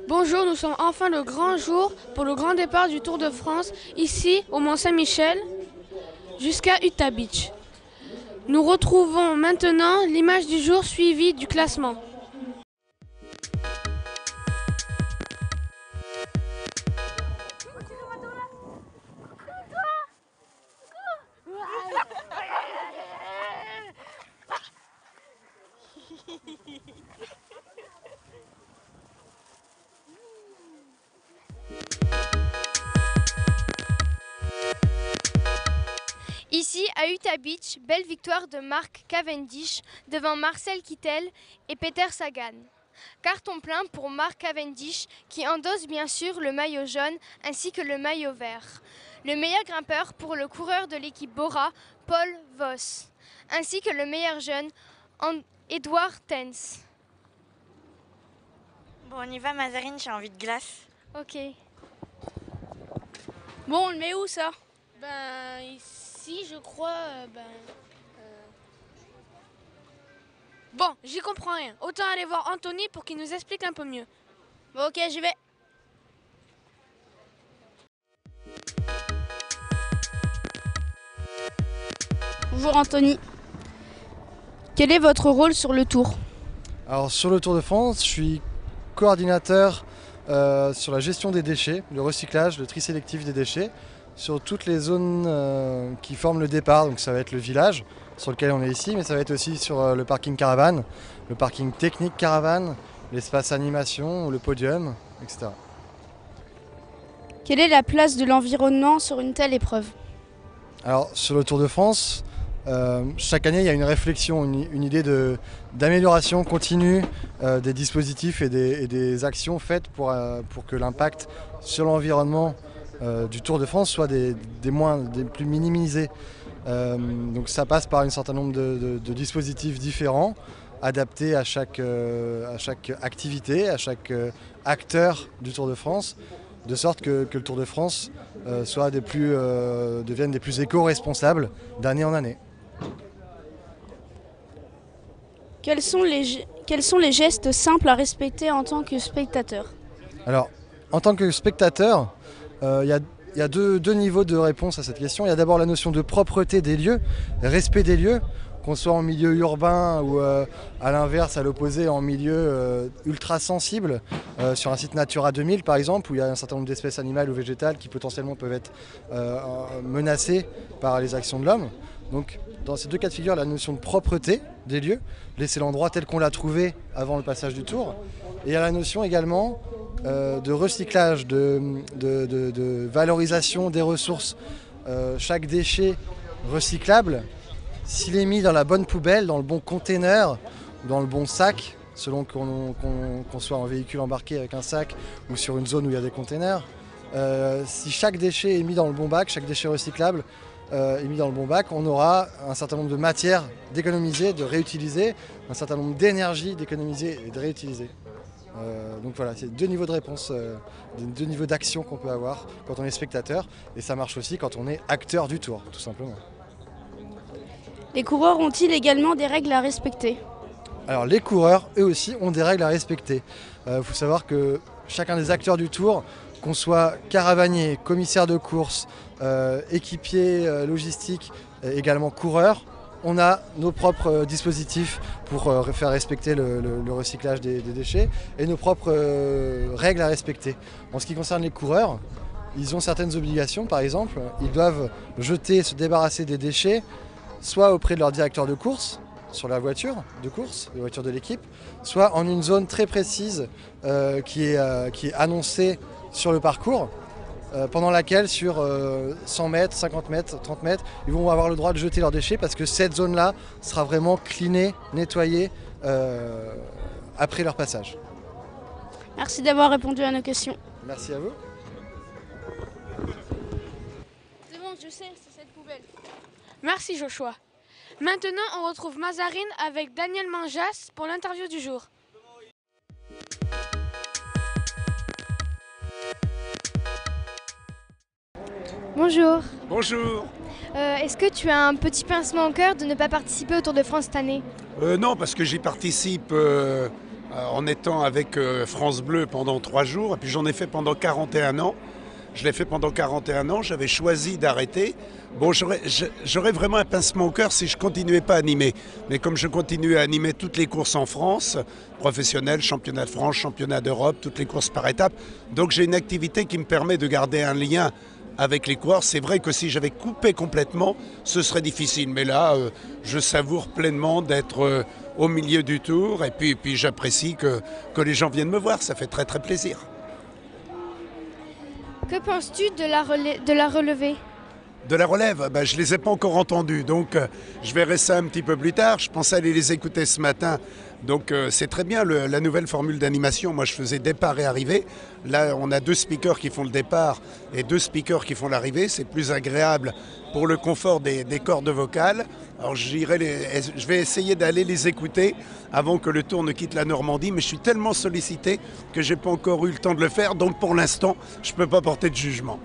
Bonjour, nous sommes enfin le grand jour pour le grand départ du Tour de France, ici au Mont-Saint-Michel, jusqu'à Utah Beach. Nous retrouvons maintenant l'image du jour suivie du classement. Ici, à Utah Beach, belle victoire de Mark Cavendish devant Marcel Kittel et Peter Sagan. Carton plein pour Mark Cavendish qui endosse bien sûr le maillot jaune ainsi que le maillot vert. Le meilleur grimpeur pour le coureur de l'équipe Bora, Paul Voss, ainsi que le meilleur jeune, Edward Tens. Bon, on y va, Mazarine, j'ai envie de glace. Ok. Bon, on le met où ça? Ici, je crois. Bon, j'y comprends rien. Autant aller voir Anthony pour qu'il nous explique un peu mieux. Bon, ok, j'y vais. Bonjour Anthony. Quel est votre rôle sur le Tour? Alors sur le Tour de France, je suis coordinateur sur la gestion des déchets, le recyclage, le tri sélectif des déchets, sur toutes les zones qui forment le départ. Donc ça va être le village sur lequel on est ici, mais ça va être aussi sur le parking caravane, le parking technique caravane, l'espace animation ou le podium, etc. Quelle est la place de l'environnement sur une telle épreuve? Alors sur le Tour de France, chaque année il y a une réflexion, une idée d'amélioration continue des dispositifs et des actions faites pour que l'impact sur l'environnement du Tour de France soit des plus minimisés. Donc ça passe par un certain nombre de dispositifs différents, adaptés à chaque activité, à chaque acteur du Tour de France, de sorte que le Tour de France devienne des plus éco-responsables d'année en année. Quels sont les gestes simples à respecter en tant que spectateur? Alors, en tant que spectateur, il y a deux niveaux de réponse à cette question. Il y a d'abord la notion de propreté des lieux, respect des lieux, qu'on soit en milieu urbain ou à l'inverse, à l'opposé, en milieu ultra sensible, sur un site Natura 2000 par exemple, où il y a un certain nombre d'espèces animales ou végétales qui potentiellement peuvent être menacées par les actions de l'homme. Donc dans ces deux cas de figure, la notion de propreté des lieux, laisser l'endroit tel qu'on l'a trouvé avant le passage du Tour, et il y a la notion également de recyclage, de valorisation des ressources. Chaque déchet recyclable, s'il est mis dans la bonne poubelle, dans le bon container, dans le bon sac, selon qu'on soit en véhicule embarqué avec un sac ou sur une zone où il y a des containers, si chaque déchet est mis dans le bon bac, chaque déchet recyclable est mis dans le bon bac, on aura un certain nombre de matières d'économiser, de réutiliser, un certain nombre d'énergie d'économiser et de réutiliser. Donc voilà, c'est deux niveaux de réponse, deux niveaux d'action qu'on peut avoir quand on est spectateur, et ça marche aussi quand on est acteur du Tour, tout simplement. Les coureurs ont-ils également des règles à respecter? Alors les coureurs, eux aussi, ont des règles à respecter. Il faut savoir que chacun des acteurs du Tour, qu'on soit caravanier, commissaire de course, équipier logistique, également coureur, on a nos propres dispositifs pour faire respecter le recyclage des déchets et nos propres règles à respecter. En ce qui concerne les coureurs, ils ont certaines obligations. Par exemple, ils doivent jeter, se débarrasser des déchets, soit auprès de leur directeur de course, sur la voiture de course, la voiture de l'équipe, soit en une zone très précise qui est annoncée sur le parcours, pendant laquelle sur 100 mètres, 50 mètres, 30 mètres, ils vont avoir le droit de jeter leurs déchets parce que cette zone-là sera vraiment cleanée, nettoyée après leur passage. Merci d'avoir répondu à nos questions. Merci à vous. C'est bon, je sais, c'est cette poubelle. Merci Joshua. Maintenant, on retrouve Mazarine avec Daniel Manjas pour l'interview du jour. Bonjour. Bonjour. Est-ce que tu as un petit pincement au cœur de ne pas participer au Tour de France cette année? Non, parce que j'y participe en étant avec France Bleu pendant 3 jours, et puis j'en ai fait pendant 41 ans. Je l'ai fait pendant 41 ans, j'avais choisi d'arrêter. Bon, j'aurais vraiment un pincement au cœur si je continuais pas à animer. Mais comme je continue à animer toutes les courses en France, professionnelles, championnat de France, championnat d'Europe, toutes les courses par étapes, donc j'ai une activité qui me permet de garder un lien avec les coureurs. C'est vrai que si j'avais coupé complètement, ce serait difficile. Mais là, je savoure pleinement d'être au milieu du tour. Et puis j'apprécie que les gens viennent me voir. Ça fait très très plaisir. Que penses-tu de la relevée? De la relève, je ne les ai pas encore entendus. Donc je verrai ça un petit peu plus tard. Je pensais aller les écouter ce matin. Donc c'est très bien la nouvelle formule d'animation. Moi je faisais départ et arrivée. Là on a 2 speakers qui font le départ et 2 speakers qui font l'arrivée. C'est plus agréable pour le confort des cordes vocales. Alors je vais essayer d'aller les écouter avant que le tour ne quitte la Normandie. Mais je suis tellement sollicité que je n'ai pas encore eu le temps de le faire. Donc pour l'instant je ne peux pas porter de jugement.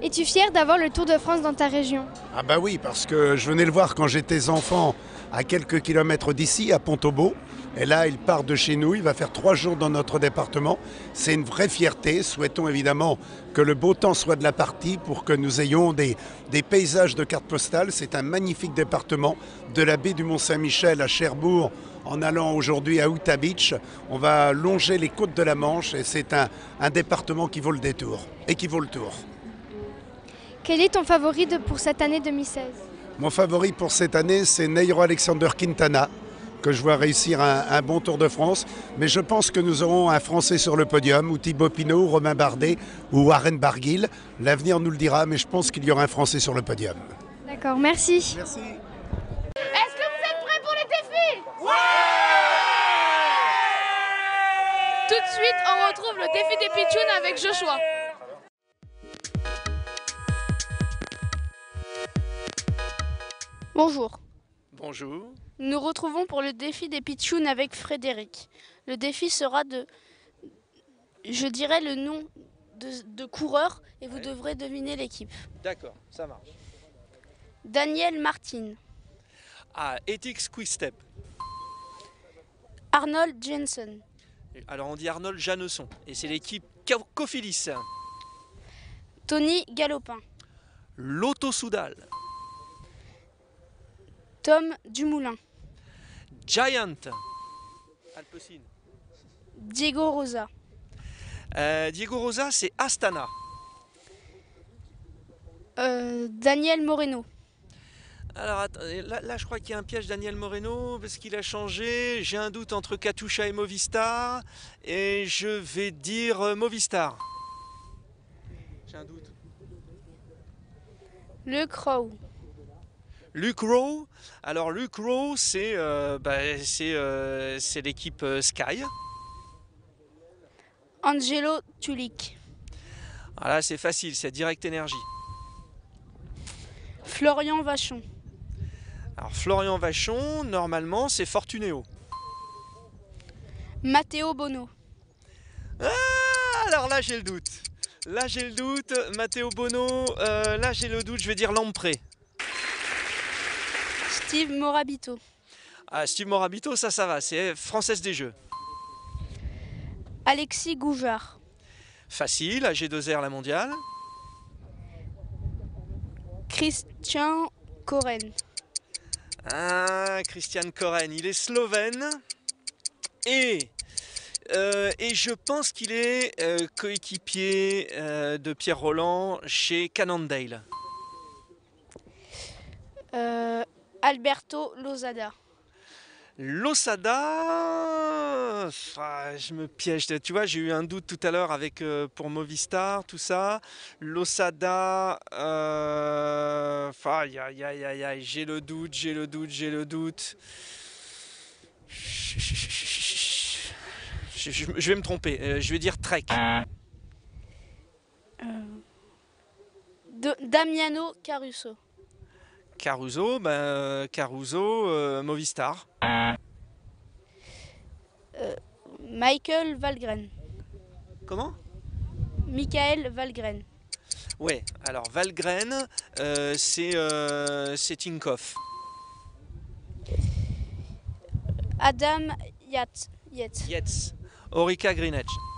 Es-tu fier d'avoir le Tour de France dans ta région? Ah bah oui, parce que je venais le voir quand j'étais enfant à quelques kilomètres d'ici, à Pont-Aubeau. Et là, il part de chez nous, il va faire 3 jours dans notre département. C'est une vraie fierté. Souhaitons évidemment que le beau temps soit de la partie pour que nous ayons des paysages de cartes postales. C'est un magnifique département, de la baie du Mont-Saint-Michel à Cherbourg, en allant aujourd'hui à Utah Beach. On va longer les côtes de la Manche et c'est un département qui vaut le détour et qui vaut le tour. Quel est ton favori pour cette année 2016? Mon favori pour cette année, c'est Nairo Alexander Quintana, que je vois réussir un bon Tour de France. Mais je pense que nous aurons un Français sur le podium, ou Thibaut Pinot, ou Romain Bardet, ou Warren Barguil. L'avenir nous le dira, mais je pense qu'il y aura un Français sur le podium. D'accord, merci. Merci. Est-ce que vous êtes prêts pour le défi? Ouais! Tout de suite, on retrouve le défi des pitchouns avec Joshua. Bonjour. Bonjour. Nous nous retrouvons pour le défi des pitchouns avec Frédéric. Le défi sera je dirai le nom de coureur et vous devrez deviner l'équipe. D'accord, ça marche. Daniel Martin. Ah, Ethics Quick Step. Arnold Jensen. Alors on dit Arnold Janesson et c'est l'équipe Cophilis. Tony Galopin. Lotto Soudal. Tom Dumoulin. Giant. Alpecin. Diego Rosa. Diego Rosa, c'est Astana. Daniel Moreno. Alors là, je crois qu'il y a un piège, Daniel Moreno, parce qu'il a changé. J'ai un doute entre Katusha et Movistar. Et je vais dire Movistar. J'ai un doute. Luke Rowe. Luke Rowe. Alors Luke Rowe, c'est l'équipe Sky. Angelo Tulik. Voilà, c'est facile, c'est Direct Energy. Florian Vachon. Alors Florian Vachon, normalement, c'est Fortunéo. Matteo Bono. Ah, alors là, j'ai le doute. Là, j'ai le doute. Matteo Bono, là, j'ai le doute. Je vais dire Lampré. Steve Morabito. Ah, Steve Morabito, ça va. C'est Française des Jeux. Alexis Goujard. Facile, AG2R, la mondiale. Christian Koren. Ah, Christian Koren, il est slovène. Et je pense qu'il est coéquipier de Pierre Roland chez Cannondale. Alberto Losada. Losada, je me piège. Tu vois, j'ai eu un doute tout à l'heure avec pour Movistar, tout ça. Losada, j'ai le doute. Je vais me tromper. Je vais dire Trek. Damiano Caruso. Caruso, Movistar. Michael Valgren. Comment? Michael Valgren. Ouais, alors Valgren, c'est Tinkoff. Adam Yates. Yates. Orica Greenedge.